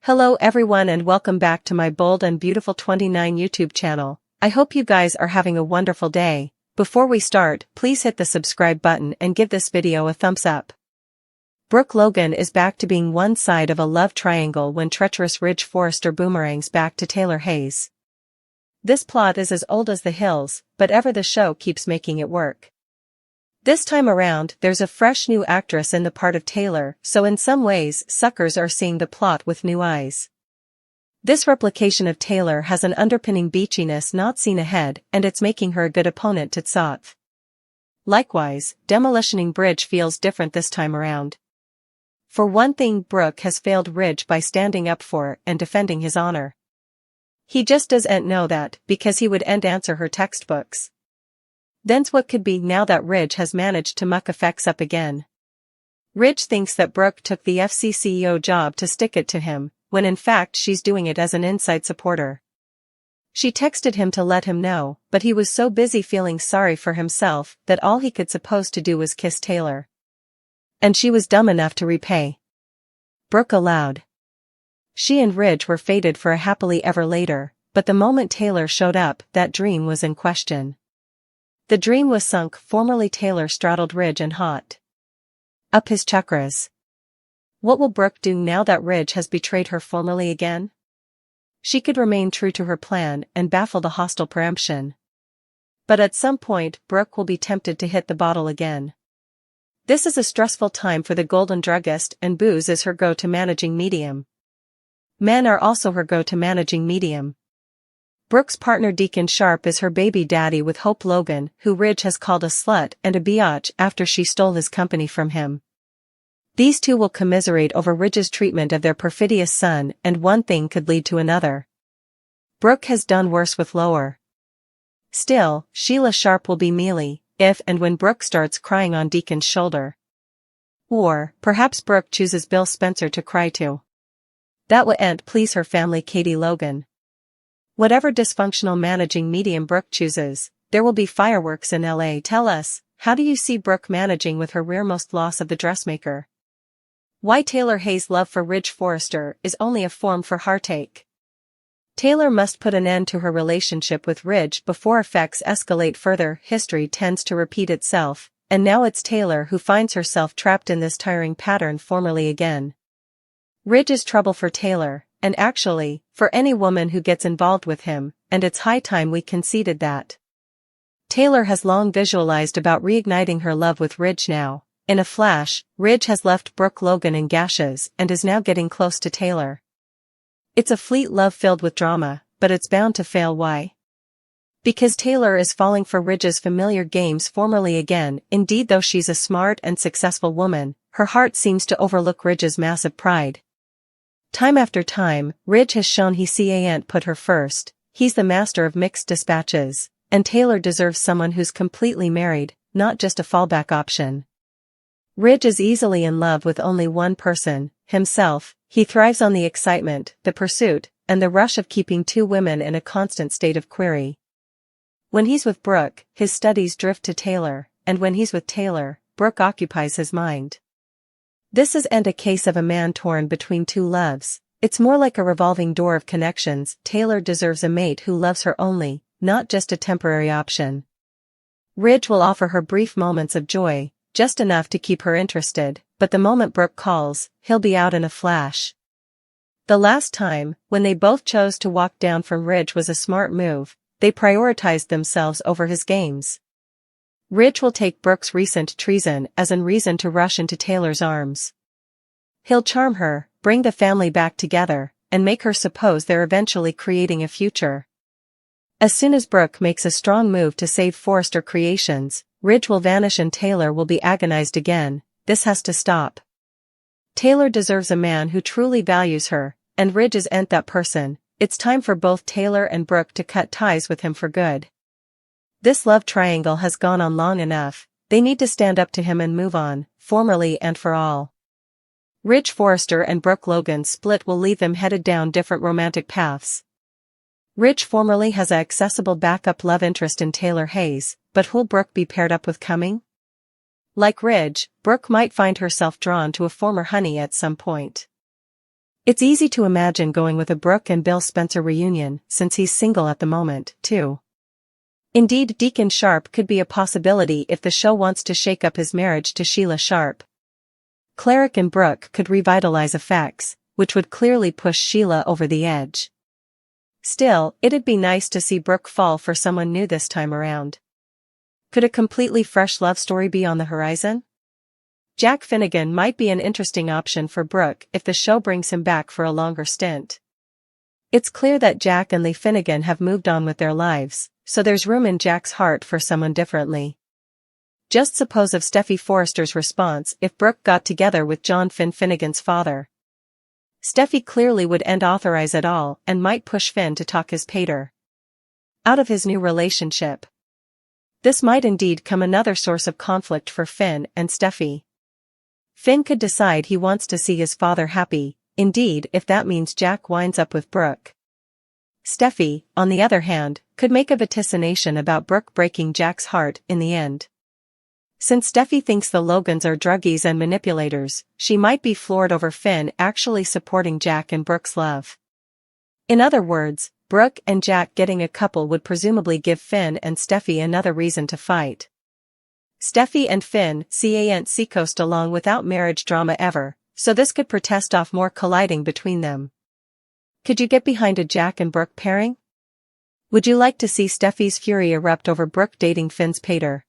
Hello everyone and welcome back to my Bold and Beautiful 29 YouTube channel. I hope you guys are having a wonderful day. Before we start, please hit the subscribe button and give this video a thumbs up. Brooke Logan is back to being one side of a love triangle when treacherous Ridge Forrester boomerangs back to Taylor Hayes. This plot is as old as the hills, but ever the show keeps making it work. This time around, there's a fresh new actress in the part of Taylor, so in some ways, suckers are seeing the plot with new eyes. This replication of Taylor has an underpinning beachiness not seen ahead, and it's making her a good opponent to Tsotf. Likewise, demolitioning Bridge feels different this time around. For one thing, Brooke has failed Ridge by standing up for and defending his honor. He just doesn't know that, because he would answer her textbooks. Then's what could be now that Ridge has managed to muck effects up again. Ridge thinks that Brooke took the FCCEO job to stick it to him, when in fact she's doing it as an inside supporter. She texted him to let him know, but he was so busy feeling sorry for himself that all he could suppose to do was kiss Taylor. And she was dumb enough to repay. Brooke allowed. She and Ridge were fated for a happily ever later, but the moment Taylor showed up, that dream was in question. The dream was sunk. Formerly Taylor straddled Ridge and hot up his chakras. What will Brooke do now that Ridge has betrayed her formally again? She could remain true to her plan and baffle the hostile preemption. But at some point, Brooke will be tempted to hit the bottle again. This is a stressful time for the golden druggist, and booze is her go-to managing medium. Men are also her go-to managing medium. Brooke's partner Deacon Sharp is her baby daddy with Hope Logan, who Ridge has called a slut and a biatch after she stole his company from him. These two will commiserate over Ridge's treatment of their perfidious son, and one thing could lead to another. Brooke has done worse with Lower. Still, Sheila Sharp will be mealy, if and when Brooke starts crying on Deacon's shoulder. Or, perhaps Brooke chooses Bill Spencer to cry to. That wouldn't please her family Katie Logan. Whatever dysfunctional managing medium Brooke chooses, there will be fireworks in LA. Tell us, how do you see Brooke managing with her rearmost loss of the dressmaker? Why Taylor Hayes' love for Ridge Forrester is only a form for heartache. Taylor must put an end to her relationship with Ridge before effects escalate further. History tends to repeat itself, and now it's Taylor who finds herself trapped in this tiring pattern formally again. Ridge is trouble for Taylor, and actually, for any woman who gets involved with him, and it's high time we conceded that. Taylor has long visualized about reigniting her love with Ridge now. In a flash, Ridge has left Brooke Logan in gashes and is now getting close to Taylor. It's a fleet love filled with drama, but it's bound to fail. Why? Because Taylor is falling for Ridge's familiar games formally again. Indeed, though she's a smart and successful woman, her heart seems to overlook Ridge's massive pride. Time after time, Ridge has shown he can't put her first. He's the master of mixed dispatches, and Taylor deserves someone who's completely married, not just a fallback option. Ridge is easily in love with only one person, himself. He thrives on the excitement, the pursuit, and the rush of keeping two women in a constant state of query. When he's with Brooke, his studies drift to Taylor, and when he's with Taylor, Brooke occupies his mind. This isn't a case of a man torn between two loves, it's more like a revolving door of connections. Taylor deserves a mate who loves her only, not just a temporary option. Ridge will offer her brief moments of joy, just enough to keep her interested, but the moment Brooke calls, he'll be out in a flash. The last time, when they both chose to walk down from Ridge was a smart move. They prioritized themselves over his games. Ridge will take Brooke's recent treason as a reason to rush into Taylor's arms. He'll charm her, bring the family back together, and make her suppose they're eventually creating a future. As soon as Brooke makes a strong move to save Forrester Creations, Ridge will vanish and Taylor will be agonized again. This has to stop. Taylor deserves a man who truly values her, and Ridge isn't that person. It's time for both Taylor and Brooke to cut ties with him for good. This love triangle has gone on long enough. They need to stand up to him and move on, formally and for all. Ridge Forrester and Brooke Logan's split will leave them headed down different romantic paths. Ridge formerly has an accessible backup love interest in Taylor Hayes, but who'll Brooke be paired up with coming? Like Ridge, Brooke might find herself drawn to a former honey at some point. It's easy to imagine going with a Brooke and Bill Spencer reunion, since he's single at the moment, too. Indeed, Deacon Sharp could be a possibility if the show wants to shake up his marriage to Sheila Sharp. Cleric and Brooke could revitalize effects, which would clearly push Sheila over the edge. Still, it'd be nice to see Brooke fall for someone new this time around. Could a completely fresh love story be on the horizon? Jack Finnegan might be an interesting option for Brooke if the show brings him back for a longer stint. It's clear that Jack and Lee Finnegan have moved on with their lives, so there's room in Jack's heart for someone differently. Just suppose of Steffi Forrester's response if Brooke got together with John Finnegan's father. Steffi clearly would authorize it all and might push Finn to talk his pater out of his new relationship. This might indeed come another source of conflict for Finn and Steffi. Finn could decide he wants to see his father happy, indeed if that means Jack winds up with Brooke. Steffi, on the other hand, could make a vaticination about Brooke breaking Jack's heart in the end. Since Steffi thinks the Logans are druggies and manipulators, she might be floored over Finn actually supporting Jack and Brooke's love. In other words, Brooke and Jack getting a couple would presumably give Finn and Steffi another reason to fight. Steffi and Finn can't seacoast along without marriage drama ever, so this could protest off more colliding between them. Could you get behind a Jack and Brooke pairing? Would you like to see Steffi's fury erupt over Brooke dating Finn's pater?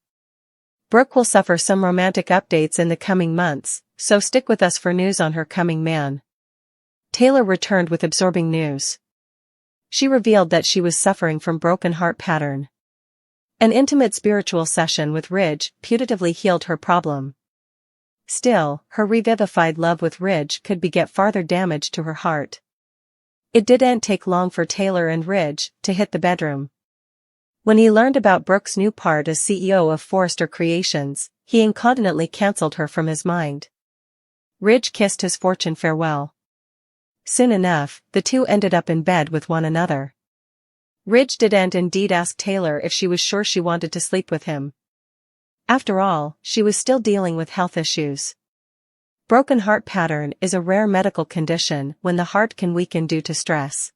Brooke will suffer some romantic updates in the coming months, so stick with us for news on her coming man. Taylor returned with absorbing news. She revealed that she was suffering from broken heart pattern. An intimate spiritual session with Ridge putatively healed her problem. Still, her revivified love with Ridge could beget farther damage to her heart. It didn't take long for Taylor and Ridge to hit the bedroom. When he learned about Brooke's new part as CEO of Forrester Creations, he incontinently cancelled her from his mind. Ridge kissed his fortune farewell. Soon enough, the two ended up in bed with one another. Ridge didn't indeed ask Taylor if she was sure she wanted to sleep with him. After all, she was still dealing with health issues. Broken heart pattern is a rare medical condition when the heart can weaken due to stress.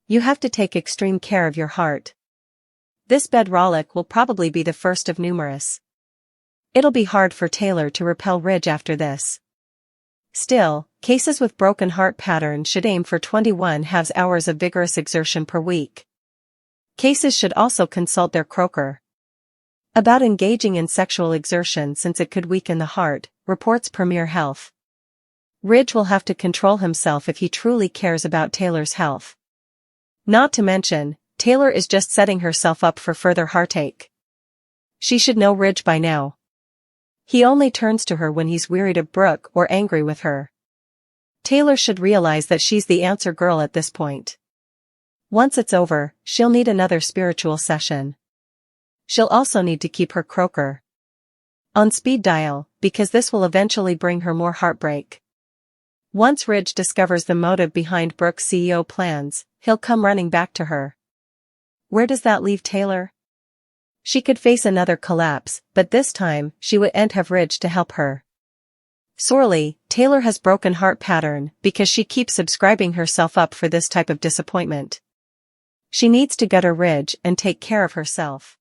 You have to take extreme care of your heart. This bedrock will probably be the first of numerous. It'll be hard for Taylor to repel Ridge after this. Still, cases with broken heart pattern should aim for 21½ hours of vigorous exertion per week. Cases should also consult their croaker about engaging in sexual exertion since it could weaken the heart, reports Premier Health. Ridge will have to control himself if he truly cares about Taylor's health. Not to mention, Taylor is just setting herself up for further heartache. She should know Ridge by now. He only turns to her when he's wearied of Brooke or angry with her. Taylor should realize that she's the answer girl at this point. Once it's over, she'll need another spiritual session. She'll also need to keep her croaker on speed dial, because this will eventually bring her more heartbreak. Once Ridge discovers the motive behind Brooke's CEO plans, he'll come running back to her. Where does that leave Taylor? She could face another collapse, but this time, she wouldn't have Ridge to help her. Sorely, Taylor has broken heart pattern because she keeps subscribing herself up for this type of disappointment. She needs to gut her Ridge and take care of herself.